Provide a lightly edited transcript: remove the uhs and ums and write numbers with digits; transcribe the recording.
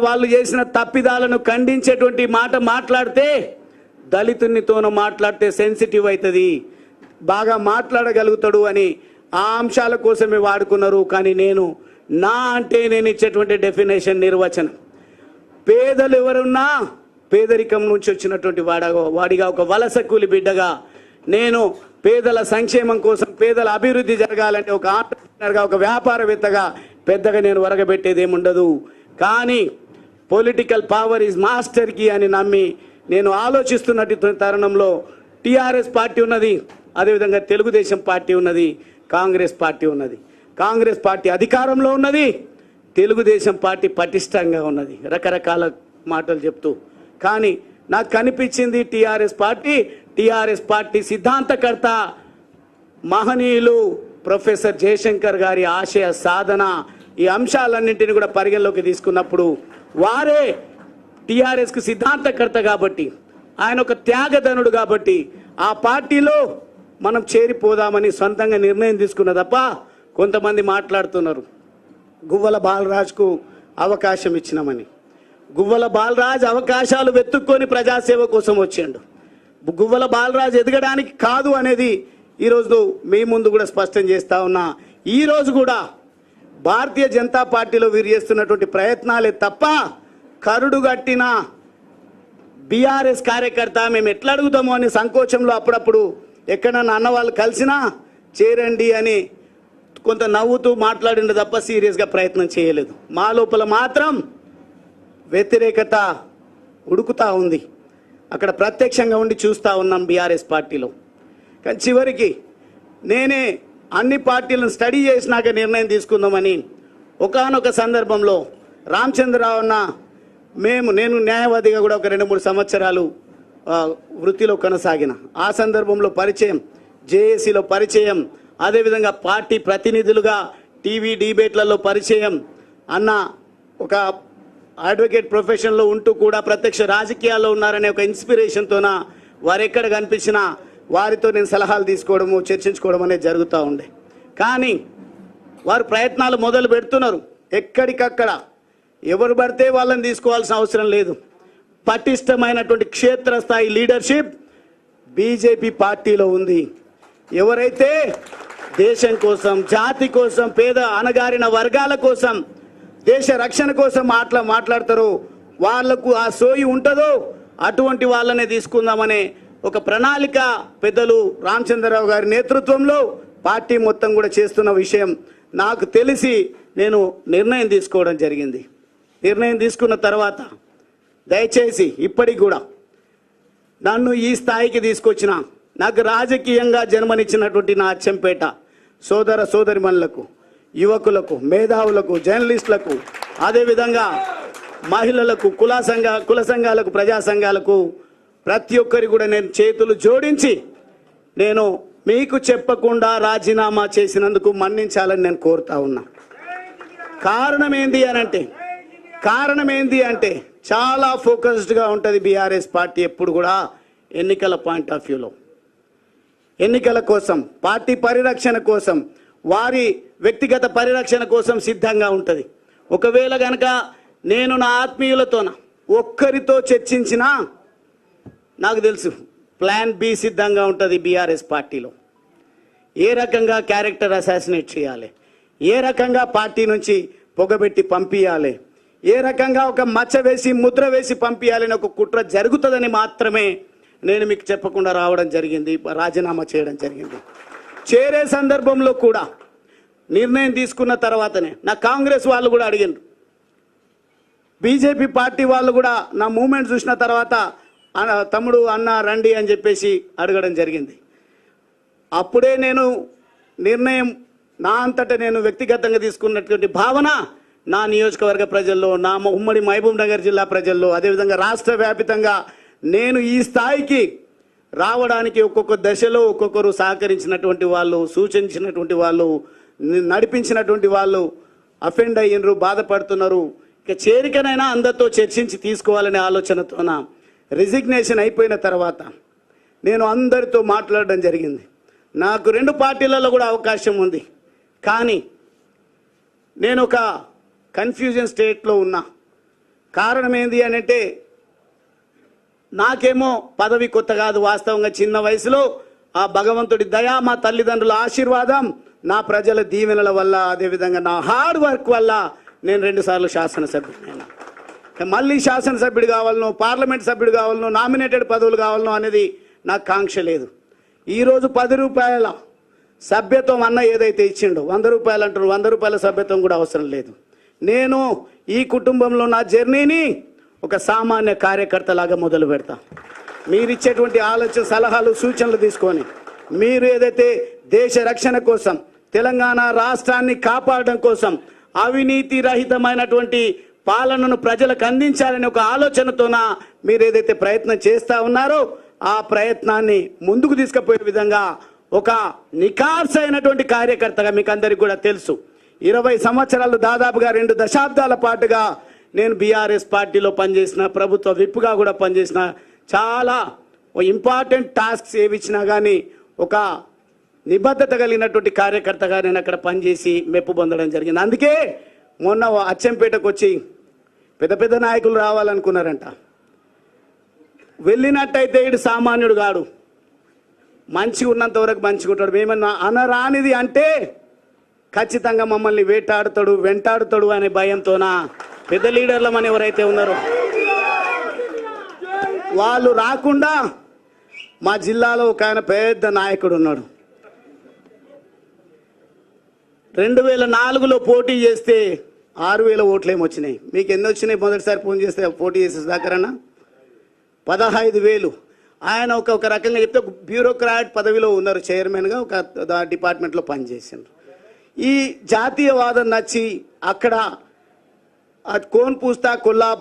వాళ్ళు చేసిన తప్పిదాలను ఖండించేటువంటి మాట మాట్లాడితే దళితునితోనూ మాట్లాడితే సెన్సిటివ్ అవుతుంది, బాగా మాట్లాడగలుగుతాడు అని ఆ అంశాల కోసమే వాడుకున్నారు. కానీ నా అంటే నేను ఇచ్చేటువంటి డెఫినేషన్ నిర్వచనం, పేదలు ఎవరున్నా పేదరికం నుంచి వచ్చినటువంటి వాడిగా ఒక వలస కూలి బిడ్డగా నేను పేదల సంక్షేమం కోసం, పేదల అభివృద్ధి జరగాలంటే ఒక ఆంటర్‌ప్రెన్యూర్‌గా, ఒక వ్యాపారవేత్తగా పెద్దగా నేను వరగబెట్టేది ఏముండదు. కానీ political power is master key అని నమ్మి నేను ఆలోచిస్తున్నటువంటి తరుణంలో టీఆర్ఎస్ పార్టీ ఉన్నది, అదేవిధంగా తెలుగుదేశం పార్టీ ఉన్నది, కాంగ్రెస్ పార్టీ ఉన్నది. కాంగ్రెస్ పార్టీ అధికారంలో ఉన్నది, తెలుగుదేశం పార్టీ పటిష్టంగా ఉన్నది, రకరకాల మాటలు చెప్తూ. కానీ నాకు కనిపించింది టీఆర్ఎస్ పార్టీ సిద్ధాంతకర్త మహనీయులు ప్రొఫెసర్ జయశంకర్ గారి ఆశయ సాధన, ఈ అంశాలన్నింటినీ కూడా పరిగణలోకి తీసుకున్నప్పుడు వారే టీఆర్ఎస్కి సిద్ధాంతకర్త కాబట్టి, ఆయన ఒక త్యాగధనుడు కాబట్టి ఆ పార్టీలో మనం చేరిపోదామని సొంతంగా నిర్ణయం తీసుకున్న తప్ప కొంతమంది మాట్లాడుతున్నారు గువ్వల బాలరాజ్కు అవకాశం ఇచ్చినామని. గువ్వల బాలరాజ్ అవకాశాలు వెతుక్కొని ప్రజాసేవ కోసం వచ్చాడు. గువ్వల బాలరాజ్ ఎదగడానికి కాదు అనేది ఈరోజు మీ ముందు కూడా స్పష్టం చేస్తా ఉన్నా. ఈరోజు కూడా భారతీయ జనతా పార్టీలో వీరు చేస్తున్నటువంటి ప్రయత్నాలే తప్ప కరుడు గట్టిన బీఆర్ఎస్ కార్యకర్త మేము ఎట్లా అడుగుతామో అని సంకోచంలో అప్పుడప్పుడు ఎక్కడన్నా అన్న వాళ్ళు కలిసినా చేరండి అని కొంత నవ్వుతూ మాట్లాడింది తప్ప సీరియస్గా ప్రయత్నం చేయలేదు. మా లోపల మాత్రం వ్యతిరేకత ఉడుకుతూ ఉంది. అక్కడ ప్రత్యక్షంగా ఉండి చూస్తూ ఉన్నాం బీఆర్ఎస్ పార్టీలో. కానీ చివరికి నేనే అన్ని పార్టీలను స్టడీ చేసినాక నిర్ణయం తీసుకుందామని ఒకానొక సందర్భంలో రామచంద్రరావు అన్న నేను న్యాయవాదిగా కూడా ఒక 2-3 సంవత్సరాలు వృత్తిలో కొనసాగిన. ఆ సందర్భంలో పరిచయం, జేఏసీలో పరిచయం, అదేవిధంగా పార్టీ ప్రతినిధులుగా టీవీ డిబేట్లలో పరిచయం. అన్న ఒక అడ్వకేట్ ప్రొఫెషన్లో ఉంటూ కూడా ప్రత్యక్ష రాజకీయాల్లో ఉన్నారనే ఒక ఇన్స్పిరేషన్తోన వారు ఎక్కడ కనిపించినా వారితో నేను సలహాలు తీసుకోవడము, చర్చించుకోవడం అనేది జరుగుతూ ఉండే. కానీ వారు ప్రయత్నాలు మొదలు పెడుతున్నారు. ఎక్కడికక్కడ ఎవరు పడితే వాళ్ళని తీసుకోవాల్సిన అవసరం లేదు. పటిష్టమైనటువంటి క్షేత్రస్థాయి లీడర్షిప్ బీజేపీ పార్టీలో ఉంది. ఎవరైతే దేశం కోసం, జాతి కోసం, పేద అణగారిన వర్గాల కోసం, దేశ రక్షణ కోసం మాట్లాడతారో వాళ్లకు ఆ సోయి ఉంటుందో అటువంటి వాళ్ళనే తీసుకుందామనే ఒక ప్రణాళిక పెద్దలు రామచంద్రరావు గారి నేతృత్వంలో పార్టీ మొత్తం కూడా చేస్తున్న విషయం నాకు తెలిసి నేను నిర్ణయం తీసుకోవడం జరిగింది. నిర్ణయం తీసుకున్న తర్వాత దయచేసి ఇప్పటికి కూడా నన్ను ఈ స్థాయికి తీసుకొచ్చిన, నాకు రాజకీయంగా జన్మనిచ్చినటువంటి నా అచ్చంపేట సోదర సోదరిమణులకు, యువకులకు, మేధావులకు, జర్నలిస్టులకు, అదేవిధంగా మహిళలకు, కుల సంఘాలకు, ప్రజా సంఘాలకు ప్రతి ఒక్కరి కూడా నేను చేతులు జోడించి నేను మీకు చెప్పకుండా రాజీనామా చేసినందుకు మన్నించాలని నేను కోరుతా ఉన్నా. కారణం ఏంది అంటే చాలా ఫోకస్డ్గా ఉంటుంది బీఆర్ఎస్ పార్టీ ఎప్పుడు కూడా ఎన్నికల పాయింట్ ఆఫ్ వ్యూలో, ఎన్నికల కోసం, పార్టీ పరిరక్షణ కోసం, వారి వ్యక్తిగత పరిరక్షణ కోసం సిద్ధంగా ఉంటుంది. ఒకవేళ కనుక నేను నా ఆత్మీయులతోన ఒక్కరితో చర్చించినా నాకు తెలుసు ప్లాన్ బి సిద్ధంగా ఉంటుంది బీఆర్ఎస్ పార్టీలో. ఏ రకంగా క్యారెక్టర్ అసాసినేట్ చేయాలి, ఏ రకంగా పార్టీ నుంచి పొగబెట్టి పంపించాలి, ఏ రకంగా ఒక మచ్చ వేసి ముద్ర వేసి పంపించాలని ఒక కుట్ర జరుగుతుందని మాత్రమే నేను మీకు చెప్పకుండా రావడం జరిగింది, రాజీనామా చేయడం జరిగింది. చేరే సందర్భంలో కూడా నిర్ణయం తీసుకున్న తర్వాతనే నా కాంగ్రెస్ వాళ్ళు కూడా అడిగారు, బీజేపీ పార్టీ వాళ్ళు కూడా నా మూమెంట్ చూసిన తర్వాత తమ్ముడు అన్న రండి అని చెప్పేసి అడగడం జరిగింది. అప్పుడే నేను నిర్ణయం నా అంతటా నేను వ్యక్తిగతంగా తీసుకున్నటువంటి భావన నా నియోజకవర్గ ప్రజల్లో, నా ఉమ్మడి మహబూబ్ నగర్ జిల్లా ప్రజల్లో, అదేవిధంగా రాష్ట్ర వ్యాపితంగా నేను ఈ స్థాయికి రావడానికి ఒక్కొక్క దశలో ఒక్కొక్కరు సహకరించినటువంటి వాళ్ళు, సూచించినటువంటి వాళ్ళు, నడిపించినటువంటి వాళ్ళు అఫెండ్ అయ్యినరు, బాధపడుతున్నారు. ఇక చేరికనైనా అందరితో చర్చించి తీసుకోవాలనే ఆలోచనతోన రిజిగ్నేషన్ అయిపోయిన తర్వాత నేను అందరితో మాట్లాడడం జరిగింది. నాకు 2 పార్టీలలో కూడా అవకాశం ఉంది, కానీ నేను ఒక కన్ఫ్యూజన్ స్టేట్లో ఉన్నా. కారణం ఏంది అని అంటే, నాకేమో పదవి కొత్త కాదు, వాస్తవంగా చిన్న వయసులో ఆ భగవంతుడి దయ, మా తల్లిదండ్రుల ఆశీర్వాదం, నా ప్రజల దీవెనల వల్ల, అదేవిధంగా నా హార్డ్ వర్క్ వల్ల నేను 2 సార్లు శాసనసభ్యుడినైనా. మళ్ళీ శాసనసభ్యుడు కావాలనో, పార్లమెంట్ సభ్యుడు కావాలనో, నామినేటెడ్ పదవులు కావాలనో అనేది నాకు కాంక్ష లేదు. ఈరోజు 10 రూపాయల సభ్యత్వం అన్న ఏదైతే ఇచ్చిండో, 100 రూపాయలు అంటారు, 100 రూపాయల సభ్యత్వం కూడా అవసరం లేదు. నేను ఈ కుటుంబంలో నా జర్నీని ఒక సామాన్య కార్యకర్తలాగా మొదలు పెడతా. మీరిచ్చేటువంటి ఆలోచన, సలహాలు, సూచనలు తీసుకొని మీరు ఏదైతే దేశ రక్షణ కోసం, తెలంగాణ రాష్ట్రాన్ని కాపాడడం కోసం, అవినీతి రహితమైనటువంటి పాలనను ప్రజలకు అందించాలని ఒక ఆలోచనతోన మీరు ఏదైతే ప్రయత్నం చేస్తూ ఉన్నారో, ఆ ప్రయత్నాన్ని ముందుకు తీసుకుపోయే విధంగా ఒక నిఖార్సైనటువంటి కార్యకర్తగా మీకు అందరికీ కూడా తెలుసు. 20 సంవత్సరాలు, దాదాపుగా 2 దశాబ్దాల పాటుగా నేను బీఆర్ఎస్ పార్టీలో పనిచేసిన, ప్రభుత్వ విప్గా కూడా పనిచేసిన, చాలా ఇంపార్టెంట్ టాస్క్స్ ఏవి ఇచ్చినా కానీ ఒక నిబద్ధత కలిగినటువంటి కార్యకర్తగా నేను అక్కడ పనిచేసి మెప్పు పొందడం జరిగింది. అందుకే మొన్న అచ్చంపేటకు వచ్చి పెద్ద పెద్ద నాయకులు రావాలనుకున్నారంట. వెళ్ళినట్టయితే ఇటు సామాన్యుడు కాడు, మంచిగా ఉన్నంత వరకు మంచిగా ఉంటాడు. మేమన్నా అనరానిది అంటే ఖచ్చితంగా మమ్మల్ని వేటాడుతాడు, వెంటాడుతాడు అనే భయంతోన పెద్ద లీడర్లు అని ఎవరైతే ఉన్నారో వాళ్ళు రాకుండా మా జిల్లాలో ఒక ఆయన పెద్ద నాయకుడు ఉన్నాడు. 2004లో పోటీ చేస్తే 6,000 ఓట్లు ఏమి వచ్చినాయి. మీకు ఎన్ని వచ్చినాయి? మొదటిసారి ఫోన్ చేస్తే పోటీ చేసే దాకరన్నా 15,000. ఆయన ఒక రకంగా చెప్తే బ్యూరోక్రాట్ పదవిలో ఉన్నారు, చైర్మన్గా ఒక డిపార్ట్మెంట్లో పనిచేసిండ్రు. ఈ జాతీయవాదం నచ్చి అక్కడ కోన్ పూస్తా, కొల్లాపూర్